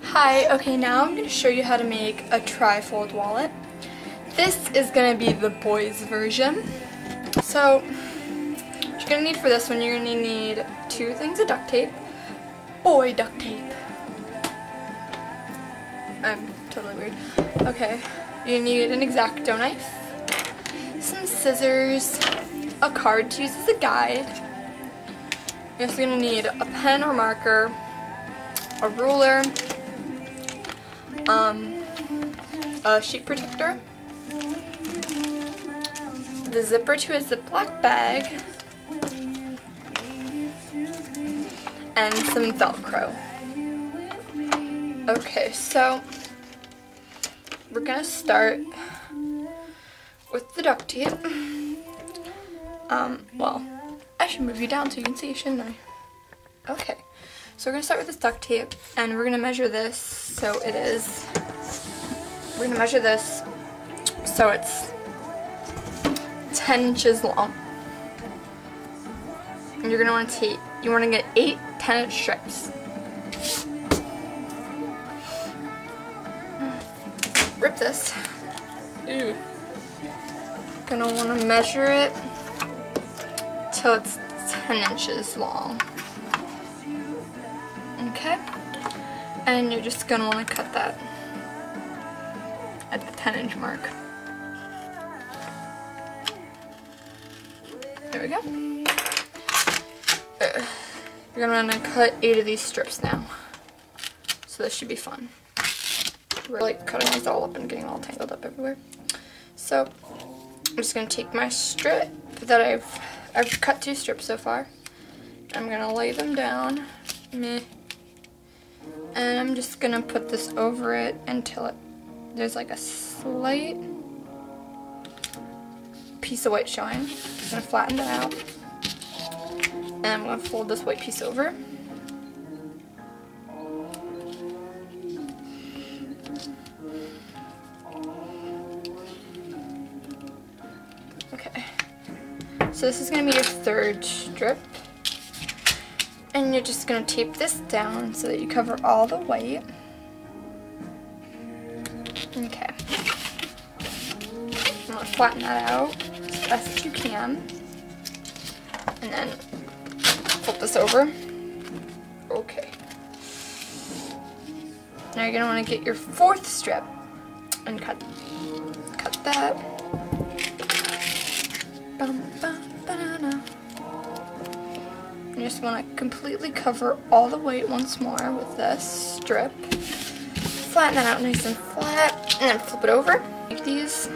Hi, okay, now I'm going to show you how to make a trifold wallet. This is going to be the boys version. So, what you're going to need for this one, you're going to need 2 things of duct tape. Boy duct tape. I'm totally weird. Okay, you need an X-Acto knife, some scissors, a card to use as a guide. You're also going to need a pen or marker, a ruler, a sheet protector, the zipper to a Ziploc bag, and some Velcro. Okay, so we're gonna start with the duct tape. Well, I should move you down so you can see, shouldn't I? Okay, so we're gonna start with this duct tape, and we're gonna measure this so it's 10 inches long. And you're gonna want to get 8 10-inch strips. Rip this. Ew. Gonna want to measure it till it's 10 inches long. Okay? And you're just gonna want to cut that at the 10-inch mark. There we go. You're gonna want to cut 8 of these strips now. So this should be fun. We're like cutting these all up and getting all tangled up everywhere. So I'm just gonna take my strip that I've cut 2 strips so far. I'm gonna lay them down. Meh. And I'm just gonna put this over it until there's like a slight piece of white showing. I'm gonna flatten that out. And I'm gonna fold this white piece over. Okay. So this is gonna be your 3rd strip. And you're just going to tape this down so that you cover all the white. Okay. I'm going to flatten that out as best as you can. And then flip this over. Okay. Now you're going to want to get your 4th strip and cut that. Bum, bum, banana. You just want to completely cover all the weight once more with this strip. Flatten that out nice and flat, and then flip it over. Make these.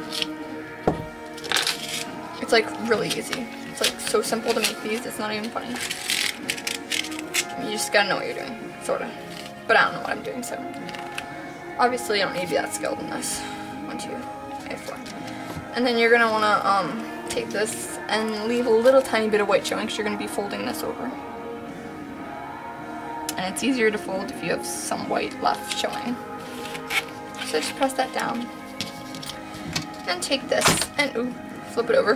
It's like really easy. It's like so simple to make these, it's not even funny. You just gotta know what you're doing, sorta. But I don't know what I'm doing, so. Obviously you don't need to be that skilled in this. 1, 2, 3, 4. And then you're gonna wanna take this and leave a little tiny bit of white showing because you're going to be folding this over. And it's easier to fold if you have some white left showing. So just press that down. And take this and flip it over.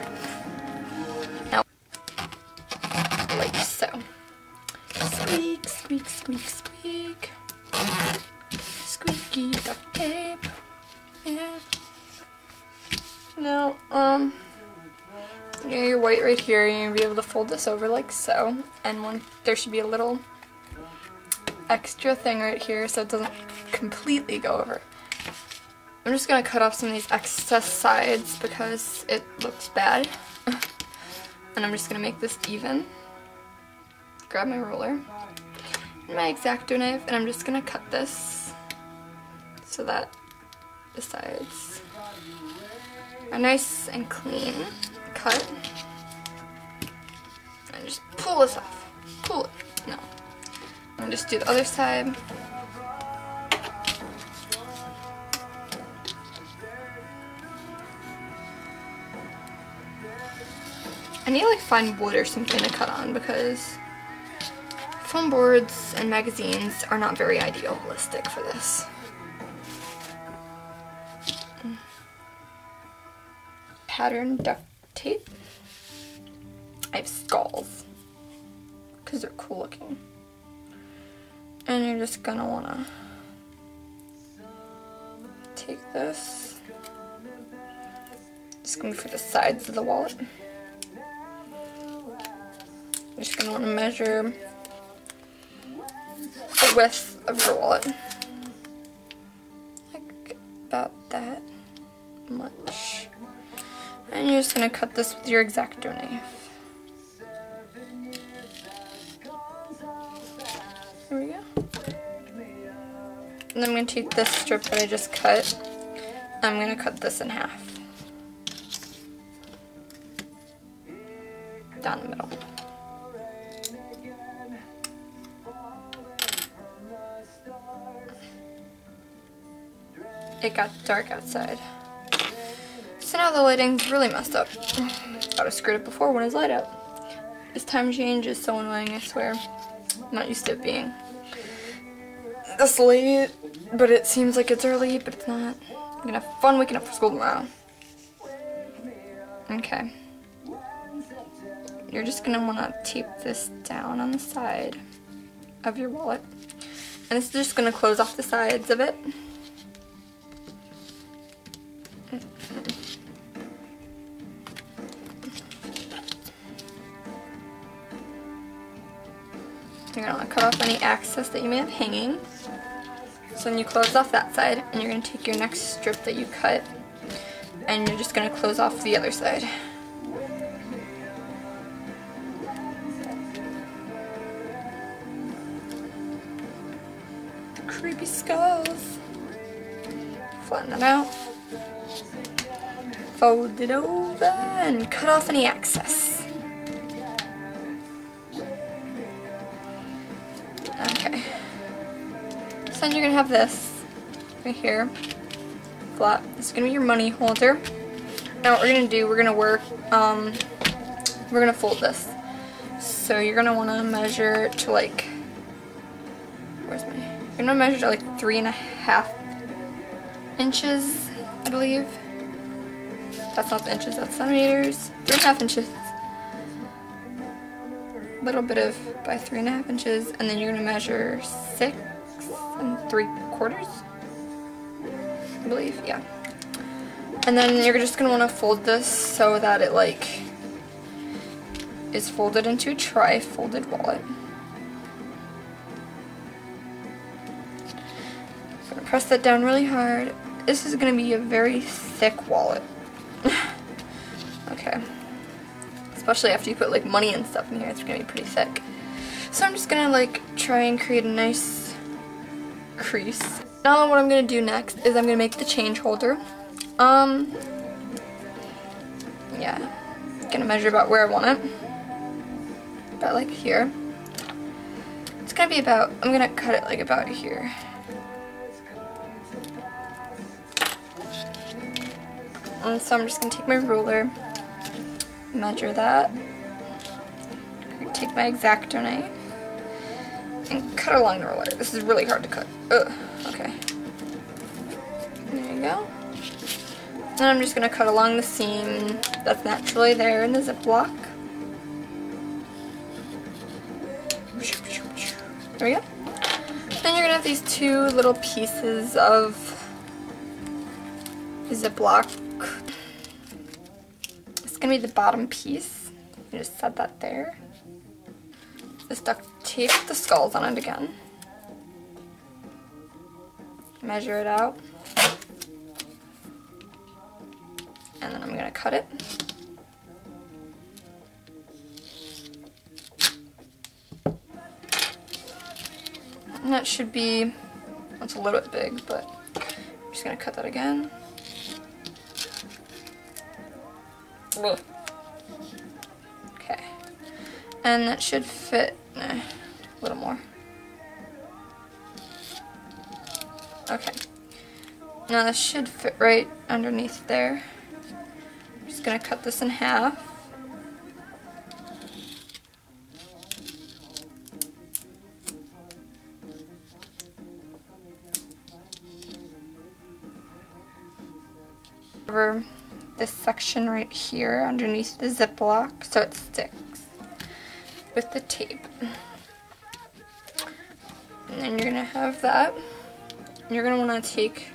Now, like so. Squeak, squeak, squeak, squeak. Squeaky duct tape. Yeah. Now, your white right here, you're going to be able to fold this over like so, and there should be a little extra thing right here so it doesn't completely go over. I'm just going to cut off some of these excess sides because it looks bad. And I'm just going to make this even. Grab my ruler and my X-Acto knife, and I'm just going to cut this so that the sides are nice and clean. Cut. And just pull this off. Pull it. No. And just do the other side. I need to like find wood or something to cut on because foam boards and magazines are not very idealistic for this. Pattern duct tape. I have skulls because they're cool looking. And you're just gonna wanna take this. It's going to be for the sides of the wallet. You're just going to want to measure the width of your wallet. Like about that much. And you're just going to cut this with your X-Acto knife. There we go. And then I'm going to take this strip that I just cut, and I'm going to cut this in half. Down the middle. It got dark outside. So now the lighting's really messed up. Thought I screwed it before when it was light out. This time change is so annoying, I swear. I'm not used to it being this late, but it seems like it's early, but it's not. I'm gonna have fun waking up for school tomorrow. Okay. You're just gonna wanna tape this down on the side of your wallet. And this is just gonna close off the sides of it. You're going to want to cut off any excess that you may have hanging. So then you close off that side, and you're going to take your next strip that you cut, and you're just going to close off the other side. Creepy skulls. Flatten that out. Fold it over and cut off any excess. Okay. So then you're gonna have this right here, flat. This is gonna be your money holder. Now what we're gonna do, we're gonna fold this. So you're gonna wanna measure to like, you're gonna measure to like 3.5 inches, I believe. That's not the inches, that's centimeters. 3.5 inches. A little bit of by 3.5 inches, and then you're gonna measure 6 3/4, I believe, yeah. And then you're just gonna wanna fold this so that it like is folded into a tri-folded wallet. I'm gonna press that down really hard. This is gonna be a very thick wallet. Okay. Especially after you put like money and stuff in here, it's gonna be pretty thick. So I'm just gonna like try and create a nice crease. Now what I'm gonna do next is I'm gonna make the change holder. Yeah. Gonna measure about where I want it. About like here. It's gonna be about, I'm gonna cut it like about here. And so I'm just gonna take my ruler, measure that, take my X-Acto knife, and cut along the ruler. This is really hard to cut. Ugh, okay. There you go. And I'm just gonna cut along the seam that's naturally there in the Ziploc. There we go. Then you're gonna have these two little pieces of Ziploc. It's gonna be the bottom piece. You just set that there. This duct tape the skulls on it again. Measure it out. And then I'm gonna cut it. And that should be, that's a little bit big, but I'm just gonna cut that again. Ugh. Okay. And that should fit a little more. Okay. Now this should fit right underneath there. I'm just gonna cut this in half. Over this section right here underneath the Ziploc so it sticks with the tape. And then you're gonna have that. You're gonna want to take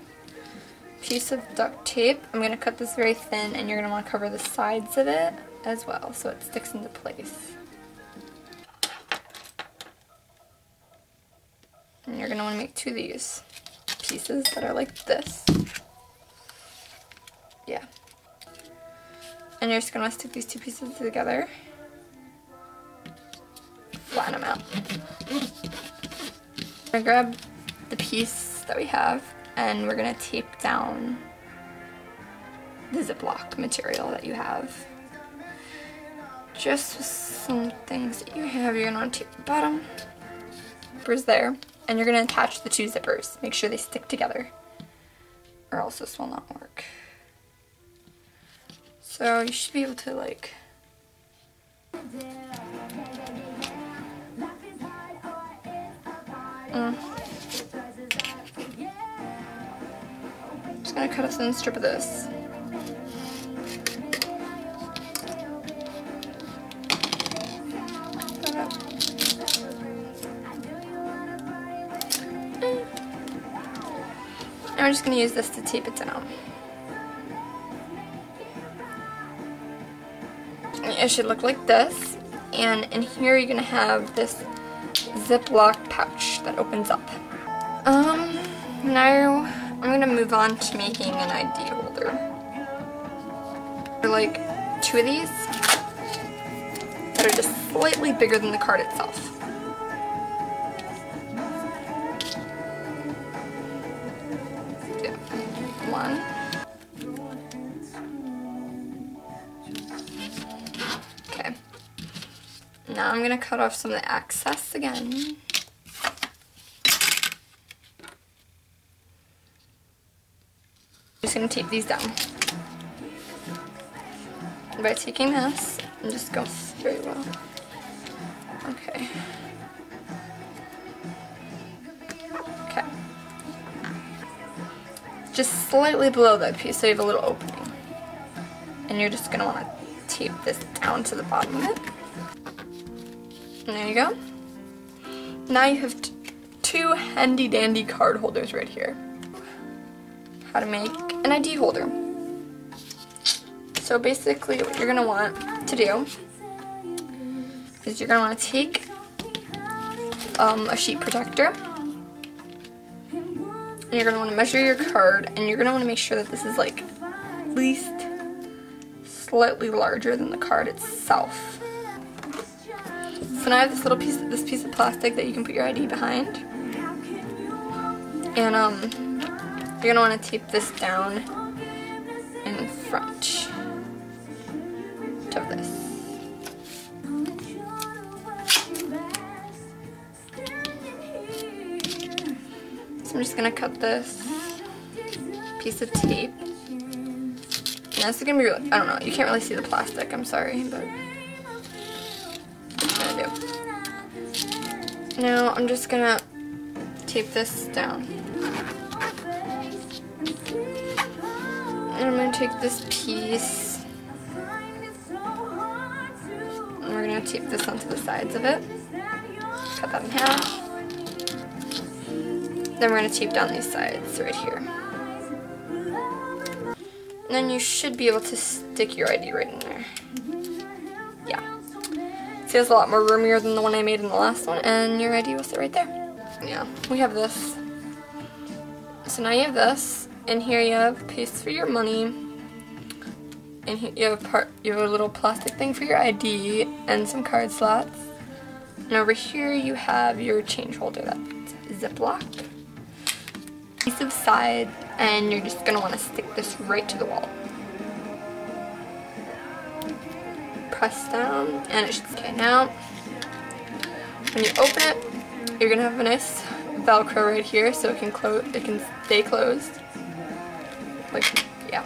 piece of duct tape. I'm going to cut this very thin, and you're going to want to cover the sides of it as well so it sticks into place. And you're going to want to make 2 of these pieces that are like this. Yeah. And you're just going to stick these 2 pieces together. Flatten them out. I'm going to grab the piece that we have, and we're going to tape down the Ziploc material that you have. Just with some things that you have, you're going to want to tape the bottom. Zippers there. And you're going to attach the 2 zippers. Make sure they stick together, or else this will not work. So you should be able to like... Just going to cut a thin strip of this. And we're just going to use this to tape it down. It should look like this, and in here you're going to have this Ziploc pouch that opens up. Now I'm going to move on to making an ID holder. For like 2 of these that are just slightly bigger than the card itself. One. Okay. Now I'm going to cut off some of the excess again. I'm just going to tape these down. And by taking this, and just goes very well. Okay. Okay. Just slightly below that piece, so you have a little opening. And you're just going to want to tape this down to the bottom of it. And there you go. Now you have 2 handy dandy card holders right here. How to make an ID holder. So basically what you're going to want to do is you're going to want to take a sheet protector. And you're going to want to measure your card, and you're going to want to make sure that this is like at least slightly larger than the card itself. So now I have this piece of plastic that you can put your ID behind. And you're going to want to tape this down in front of this. So I'm just going to cut this piece of tape. Now this is going to be really, I don't know, you can't really see the plastic, I'm sorry, but that's what I'm going to do. Now I'm just going to tape this down. And I'm going to take this piece, and we're going to tape this onto the sides of it. Cut that in half. Then we're going to tape down these sides right here. And then you should be able to stick your ID right in there. Yeah. See, it's a lot more roomier than the one I made in the last one, and your ID will sit right there. Yeah, we have this. So now you have this. In here you have a piece for your money. And here you have a little plastic thing for your ID and some card slots. And over here you have your change holder, that's Ziploc. Piece of side, and you're just going to want to stick this right to the wall. Press down, and it should stay. Now, when you open it, you're going to have a nice Velcro right here so it can stay closed. Like, yeah.